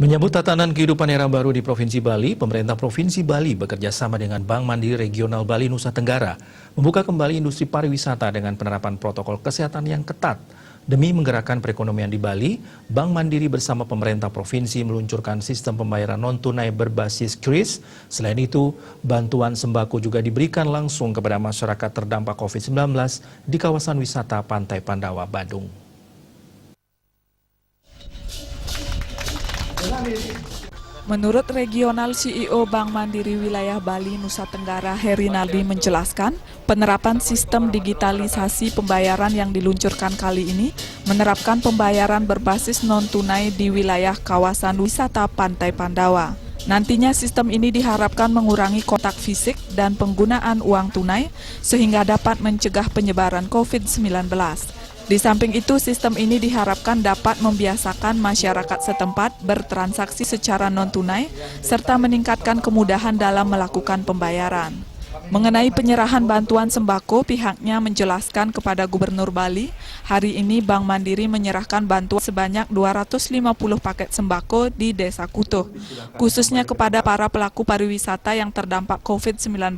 Menyambut tatanan kehidupan era baru di Provinsi Bali, pemerintah Provinsi Bali bekerja sama dengan Bank Mandiri Regional Bali Nusa Tenggara membuka kembali industri pariwisata dengan penerapan protokol kesehatan yang ketat. Demi menggerakkan perekonomian di Bali, Bank Mandiri bersama pemerintah provinsi meluncurkan sistem pembayaran non-tunai berbasis QRIS. Selain itu, bantuan sembako juga diberikan langsung kepada masyarakat terdampak COVID-19 di kawasan wisata Pantai Pandawa, Badung. Menurut Regional CEO Bank Mandiri Wilayah Bali Nusa Tenggara Herinaldi menjelaskan, penerapan sistem digitalisasi pembayaran yang diluncurkan kali ini menerapkan pembayaran berbasis non-tunai di wilayah kawasan wisata Pantai Pandawa. Nantinya sistem ini diharapkan mengurangi kontak fisik dan penggunaan uang tunai sehingga dapat mencegah penyebaran COVID-19. Di samping itu, sistem ini diharapkan dapat membiasakan masyarakat setempat bertransaksi secara non-tunai serta meningkatkan kemudahan dalam melakukan pembayaran. Mengenai penyerahan bantuan sembako, pihaknya menjelaskan kepada Gubernur Bali, hari ini Bank Mandiri menyerahkan bantuan sebanyak 250 paket sembako di Desa Kutuh, khususnya kepada para pelaku pariwisata yang terdampak COVID-19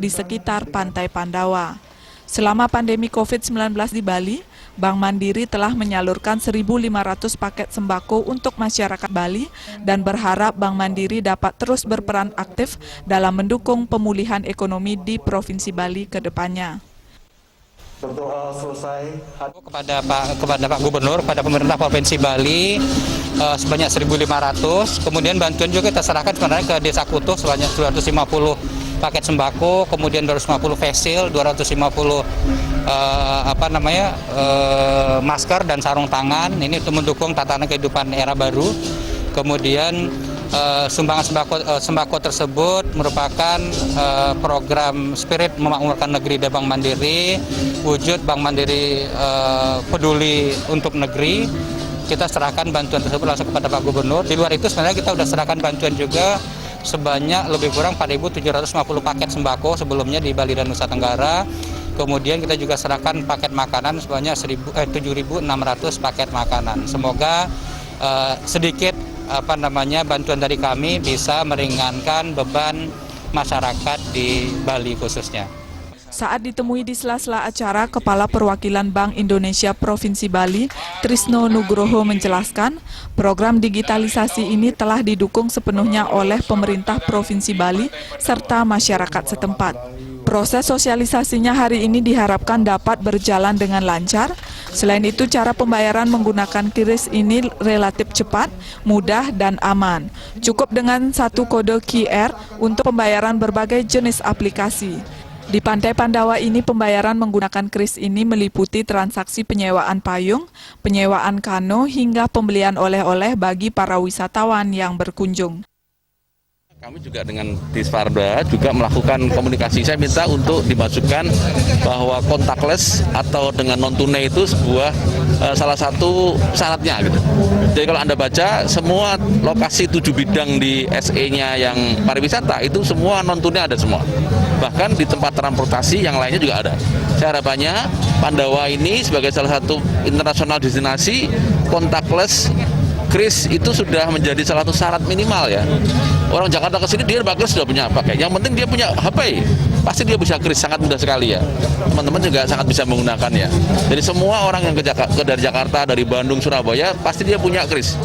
di sekitar Pantai Pandawa. Selama pandemi COVID-19 di Bali, Bank Mandiri telah menyalurkan 1.500 paket sembako untuk masyarakat Bali dan berharap Bank Mandiri dapat terus berperan aktif dalam mendukung pemulihan ekonomi di Provinsi Bali ke depannya. Kepada Pak Gubernur, pada pemerintah Provinsi Bali sebanyak 1.500, kemudian bantuan juga kita serahkan sebenarnya ke Desa Kutuh sebanyak 250 paket sembako, kemudian 250 face shield, 250 masker dan sarung tangan. Ini untuk mendukung tatanan kehidupan era baru. Kemudian sumbangan sembako tersebut merupakan program Spirit Memakmurkan Negeri dari Bank Mandiri, wujud Bank Mandiri peduli untuk negeri. Kita serahkan bantuan tersebut langsung kepada Pak Gubernur. Di luar itu sebenarnya kita sudah serahkan bantuan juga sebanyak lebih kurang 4.750 paket sembako sebelumnya di Bali dan Nusa Tenggara. Kemudian kita juga serahkan paket makanan sebanyak 7.600 paket makanan. Semoga sedikit bantuan dari kami bisa meringankan beban masyarakat di Bali khususnya. Saat ditemui di sela-sela acara, Kepala Perwakilan Bank Indonesia Provinsi Bali, Trisno Nugroho menjelaskan, program digitalisasi ini telah didukung sepenuhnya oleh pemerintah Provinsi Bali serta masyarakat setempat. Proses sosialisasinya hari ini diharapkan dapat berjalan dengan lancar. Selain itu, cara pembayaran menggunakan QRIS ini relatif cepat, mudah, dan aman. Cukup dengan satu kode QR untuk pembayaran berbagai jenis aplikasi. Di Pantai Pandawa ini pembayaran menggunakan QRIS ini meliputi transaksi penyewaan payung, penyewaan kano, hingga pembelian oleh-oleh bagi para wisatawan yang berkunjung. Kami juga dengan Disparda juga melakukan komunikasi. Saya minta untuk dimasukkan bahwa contactless atau dengan non-tunai itu sebuah salah satu syaratnya gitu. Jadi kalau Anda baca semua lokasi 7 bidang di SE-nya yang pariwisata itu semua non-tunai ada semua. Bahkan di tempat transportasi yang lainnya juga ada. Saya harapannya Pandawa ini sebagai salah satu internasional destinasi, contactless QRIS itu sudah menjadi salah satu syarat minimal ya. Orang Jakarta ke sini dia QRIS sudah punya pakai. Yang penting dia punya HP, pasti dia bisa QRIS, sangat mudah sekali ya. Teman-teman juga sangat bisa menggunakannya. Jadi semua orang yang dari Jakarta, dari Bandung, Surabaya pasti dia punya QRIS,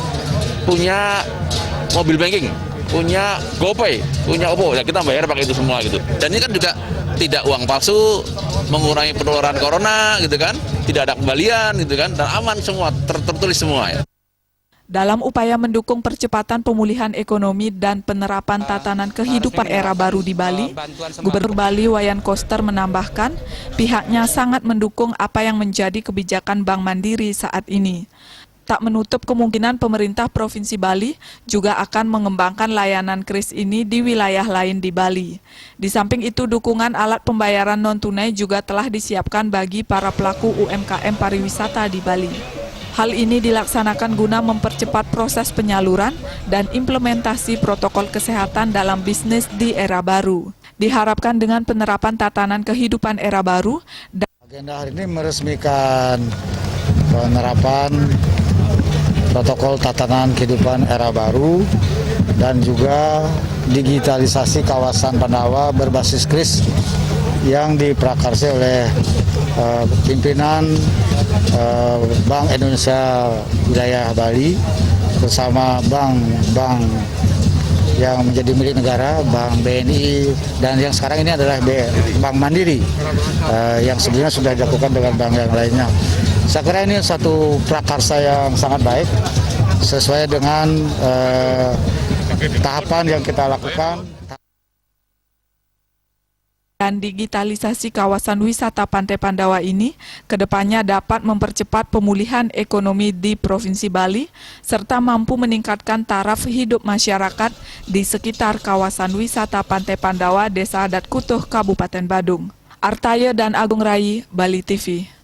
punya mobil banking, punya GoPay, punya OVO. Ya kita bayar pakai itu semua gitu. Dan ini kan juga tidak uang palsu, mengurangi penularan corona gitu kan, tidak ada kembalian gitu kan, dan aman semua, tertulis semua ya. Dalam upaya mendukung percepatan pemulihan ekonomi dan penerapan tatanan kehidupan era baru di Bali, Gubernur Bali Wayan Koster menambahkan, pihaknya sangat mendukung apa yang menjadi kebijakan Bank Mandiri saat ini. Tak menutup kemungkinan pemerintah Provinsi Bali juga akan mengembangkan layanan QRIS ini di wilayah lain di Bali. Di samping itu, dukungan alat pembayaran non-tunai juga telah disiapkan bagi para pelaku UMKM pariwisata di Bali. Hal ini dilaksanakan guna mempercepat proses penyaluran dan implementasi protokol kesehatan dalam bisnis di era baru. Diharapkan dengan penerapan tatanan kehidupan era baru. Agenda hari ini meresmikan penerapan protokol tatanan kehidupan era baru, dan juga digitalisasi kawasan Pandawa berbasis KRIS yang diprakarsa oleh pimpinan Bank Indonesia Wilayah Bali bersama bank yang menjadi milik negara, Bank BNI, dan yang sekarang ini adalah Bank Mandiri yang sebelumnya sudah dilakukan dengan bank yang lainnya. Saya kira ini satu prakarsa yang sangat baik sesuai dengan tahapan yang kita lakukan. Dan digitalisasi kawasan wisata Pantai Pandawa ini kedepannya dapat mempercepat pemulihan ekonomi di Provinsi Bali serta mampu meningkatkan taraf hidup masyarakat di sekitar kawasan wisata Pantai Pandawa, Desa Adat Kutuh, Kabupaten Badung. Artaye dan Agung Rai, Bali TV.